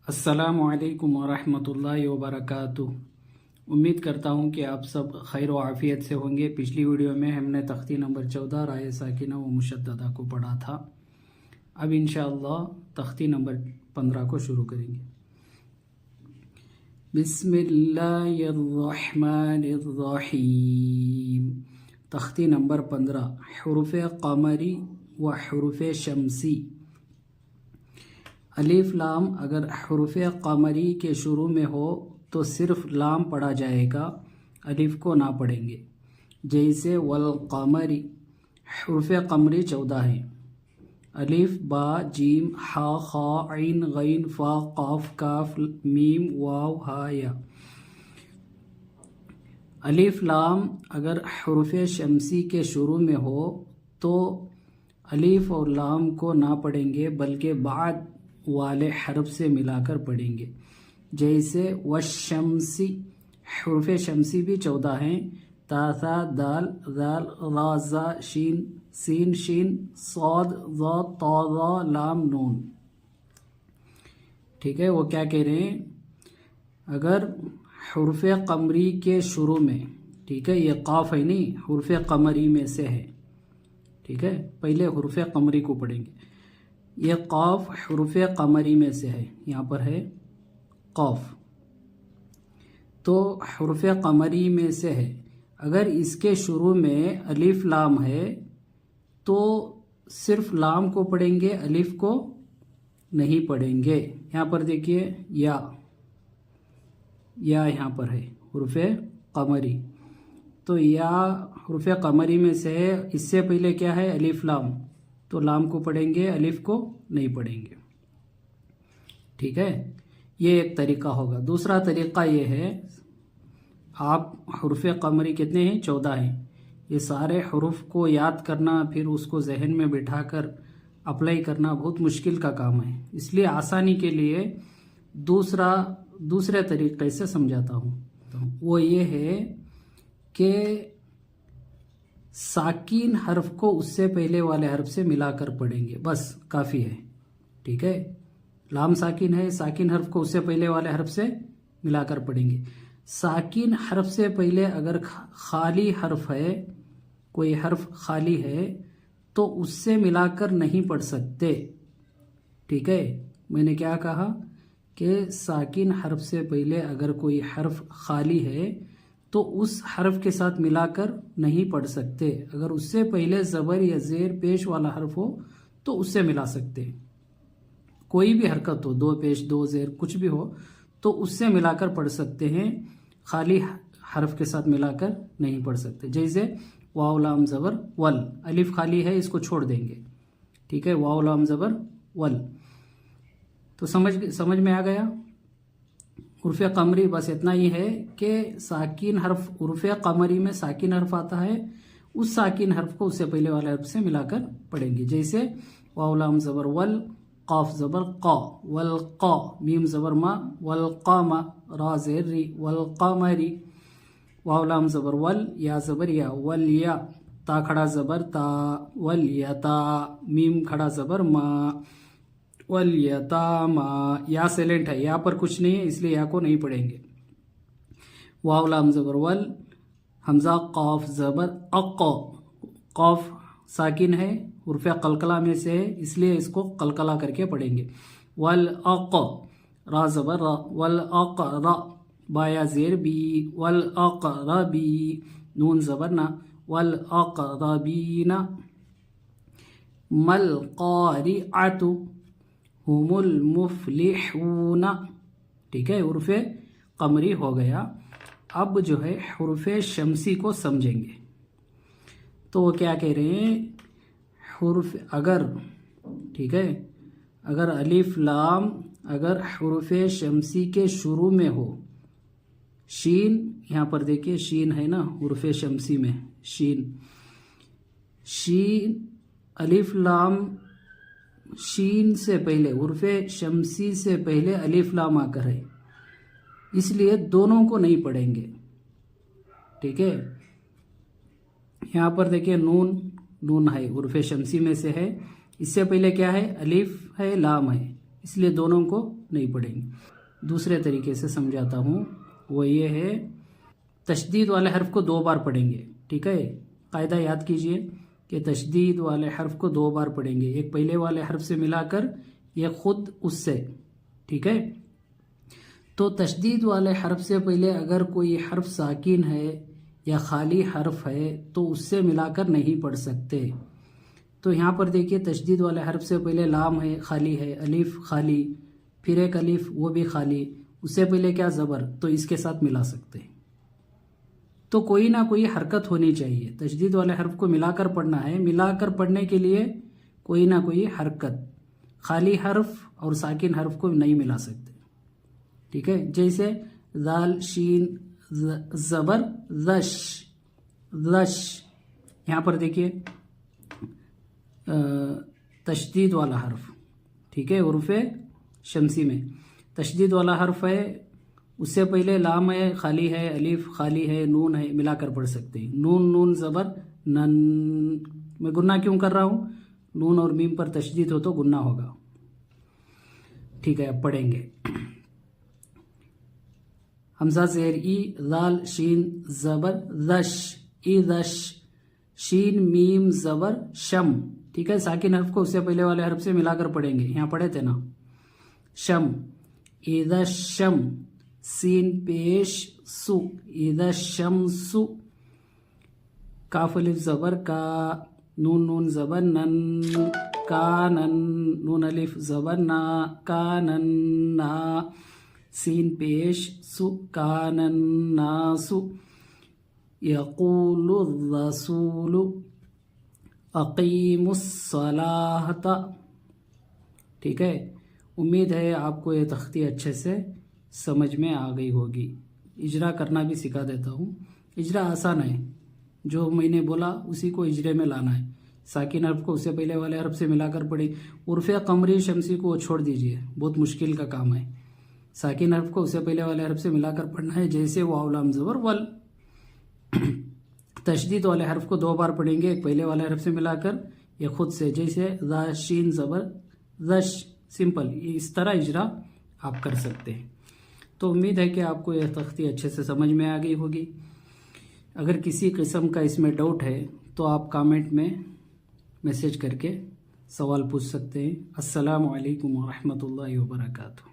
अस्सलामुअलैकुम वरहमतुल्लाहि वबरकातुह। उम्मीद करता हूँ कि आप सब खैर व आफ़ियत से होंगे। पिछली वीडियो में हमने तख्ती नंबर 14 राय साकिना व मुशद्ददा को पढ़ा था। अब इंशाअल्लाह तख्ती नंबर 15 को शुरू करेंगे। बिस्मिल्लाहिर्रहमानिर्रहीम। तख्ती नंबर 15 हुरूफ़ क़मरी व हुरूफ़ शम्सी। अलिफ लाम अगर हुरूफ़ क़मरी के शुरू में हो तो सिर्फ लाम पढ़ा जाएगा, अलिफ को ना पढ़ेंगे। जैसे वल क़मरी, हुरूफ़ क़मरी 14 हैं। अलिफ बा जीम हा खा ऐन गैन फा क़ाफ काफ मीम वाव हा या। अलिफ लाम अगर हुरूफ़ शम्सी के शुरू में हो तो अलिफ और लाम को ना पढ़ेंगे बल्कि बाद वाले हरफ से मिलाकर पढ़ेंगे। जैसे वशम्सी, हुरूफ़ शम्सी भी 14 हैं। तासा दाल दाल राजा शीन सीन शीन सौद ज़ा तौज़ा लाम नून। ठीक है, वो क्या कह रहे हैं, अगर हुरूफ़ क़मरी के शुरू में, ठीक है, ये क़ाफ है नहीं, हुरूफ़ क़मरी में से है। ठीक है, पहले हुरूफ़ क़मरी को पढ़ेंगे। ये क़ाफ हुरूफ़ क़मरी में से है, यहाँ पर है क़ाफ, तो हुरूफ़ क़मरी में से है। अगर इसके शुरू में अलिफ लाम है तो सिर्फ लाम को पढ़ेंगे, अलिफ को नहीं पढ़ेंगे। यहाँ पर देखिए या यहाँ पर है हुरूफ़ क़मरी, तो या हुरूफ़ क़मरी में से है। इससे पहले क्या है, अलिफ लाम, तो लाम को पढ़ेंगे, अलिफ को नहीं पढ़ेंगे। ठीक है, ये एक तरीका होगा। दूसरा तरीका ये है, आप हुरूफ़ क़मरी कितने हैं, 14 हैं। ये सारे हुरूफ को याद करना, फिर उसको जहन में बिठाकर अप्लाई करना बहुत मुश्किल का काम है। इसलिए आसानी के लिए दूसरे तरीक़े से समझाता हूँ। वो ये है कि साकिन हर्फ को उससे पहले वाले हर्फ से मिलाकर पढ़ेंगे, बस काफ़ी है। ठीक है, लाम साकिन है, साकिन हर्फ को उससे पहले वाले हर्फ से मिलाकर पढ़ेंगे। साकिन हर्फ से पहले अगर खाली हर्फ है, कोई हर्फ खाली है, तो उससे मिलाकर नहीं पढ़ सकते। ठीक है, मैंने क्या कहा कि साकिन हर्फ से पहले अगर कोई हर्फ खाली है तो उस हर्फ के साथ मिलाकर नहीं पढ़ सकते। अगर उससे पहले ज़बर या ज़ेर पेश वाला हर्फ हो तो उससे मिला सकते। कोई भी हरकत हो, दो पेश दो ज़ेर कुछ भी हो, तो उससे मिलाकर पढ़ सकते हैं, खाली हर्फ के साथ मिलाकर नहीं पढ़ सकते। जैसे वाव लाम ज़बर वल, अलिफ खाली है, इसको छोड़ देंगे। ठीक है, वाव लाम ज़बर वल, तो समझ में आ गया। हुरूफ़ क़मरी बस इतना ही है कि साकिन हर्फ, हुरूफ़ क़मरी में साकिन हर्फ आता है, उस साकिन हर्फ को उससे पहले वाले हर्फ से मिलाकर पढ़ेंगे। जैसे वाव लाम ज़बर वल, क़ाफ ज़बर क़ा, वल क़ा, मीम ज़बर मा, वल क़ामा, रा ज़ेर री, वल क़मरी। वाव लाम ज़बर वल, या ज़बर या, वल या, ता खड़ा ज़बर ता, वल यता, मीम खड़ा ज़बर मा, वल यतामा। या साइलेंट है, या पर कुछ नहीं है, इसलिए या को नहीं पढ़ेंगे। वाव लाम ज़बर वल, हमज़ा क़ाफ ज़बर अक़, क़ाफ साकिन है, हुरूफ़ क़लक़ला में से है, इसलिए इसको क़लक़ला करके पढ़ेंगे। वल अक़, रा ज़बर रा, वल अक़ रा, बाया ज़ेर बी, वल अक़ रा बी, नून ज़बर ना, वल अक़ रा बी ना। मल क़ारिअतु हुमुल मुफ़्लिहूना। ठीक है, हुरूफ़ क़मरी हो गया। अब जो है हुरूफ़ शम्सी को समझेंगे। तो वो क्या कह रहे हैं, हुरूफ़ अगर, ठीक है, अगर अलिफ लाम अगर हुरूफ़ शम्सी के शुरू में हो, शीन, यहाँ पर देखिए शीन है ना हुरूफ़ शम्सी में, शीन, अलिफ लाम शीन से पहले, हुरूफ़ शम्सी से पहले अलिफ लाम आकर है, इसलिए दोनों को नहीं पढ़ेंगे। ठीक है, यहाँ पर देखिए नून है, हुरूफ़ शम्सी में से है, इससे पहले क्या है, अलिफ है लाम है, इसलिए दोनों को नहीं पढ़ेंगे। दूसरे तरीके से समझाता हूँ, वो ये है, तशदीद वाले हर्फ को 2 बार पढ़ेंगे। ठीक है, कायदा याद कीजिए कि तशदीद वाले हर्फ को 2 बार पढ़ेंगे, एक पहले वाले हर्फ से मिलाकर, यह खुद उससे। ठीक है, तो तशदीद वाले हर्फ से पहले अगर कोई हर्फ साकिन है या खाली हर्फ है तो उससे मिलाकर नहीं पढ़ सकते। तो यहाँ पर देखिए, तशदीद वाले हर्फ से पहले लाम है, खाली है, अलिफ खाली, फिर एक अलिफ वो भी खाली, उससे पहले क्या ज़बर, तो इसके साथ मिला सकते हैं। तो कोई ना कोई हरकत होनी चाहिए, तशदीद वाले हर्फ को मिलाकर पढ़ना है, मिलाकर पढ़ने के लिए कोई ना कोई हरकत, खाली हर्फ और साकिन हर्फ को नहीं मिला सकते। ठीक है, जैसे दाल शीन ज़बर दश, दश, यहाँ पर देखिए तशदीद वाला हर्फ। ठीक है, उर्फ़े शमसी में तशदीद वाला हर्फ है, उससे पहले लाम है, खाली है, अलिफ खाली है, नून है, मिलाकर पढ़ सकते हैं। नून नून ज़बर नन, मैं गुन्ना क्यों कर रहा हूँ, नून और मीम पर तशदीद हो तो गुन्ना होगा। ठीक है, अब पढ़ेंगे। हमजा ज़ेर ई, लाल शीन ज़बर दश, ई दश, शीन मीम ज़बर शम। ठीक है, साकिन हर्फ को उससे पहले वाले हर्फ से मिलाकर पढ़ेंगे, यहाँ पढ़े थे ना, शम, इदा शम, सीन पेश सु, इदा शम सु, काफ अलिफ ज़बर का, नून नून ज़बर नन, कानन, नून अलिफ ज़बर ना, कानन ना, सीन पेश सु, कानन नासु, यक़ूलु रसूलु, अक़ीमुस सलाहता। ठीक है, उम्मीद है आपको ये तख्ती अच्छे से समझ में आ गई होगी। इजरा करना भी सिखा देता हूँ। इजरा आसान है, जो मैंने बोला उसी को इजरे में लाना है। साकिन हर्फ को उससे पहले वाले हर्फ से मिलाकर पढ़े। उर्फ़े कमरी शमसी को छोड़ दीजिए, बहुत मुश्किल का काम है। साकिन हर्फ को उससे पहले वाले हर्फ से मिलाकर पढ़ना है, जैसे वाव लाम ज़बर वल। तशदीद वाले हर्फ को 2 बार पढ़ेंगे, एक पहले वाले हर्फ से मिलाकर, या खुद से, जैसे दा शीन ज़बर दश, सिंपल। इस तरह इजरा आप कर सकते हैं। तो उम्मीद है कि आपको यह तख्ती अच्छे से समझ में आ गई होगी। अगर किसी किस्म का इसमें डाउट है तो आप कमेंट में मैसेज करके सवाल पूछ सकते हैं। अस्सलामु अलैकुम व रहमतुल्लाहि व बरकातुहू।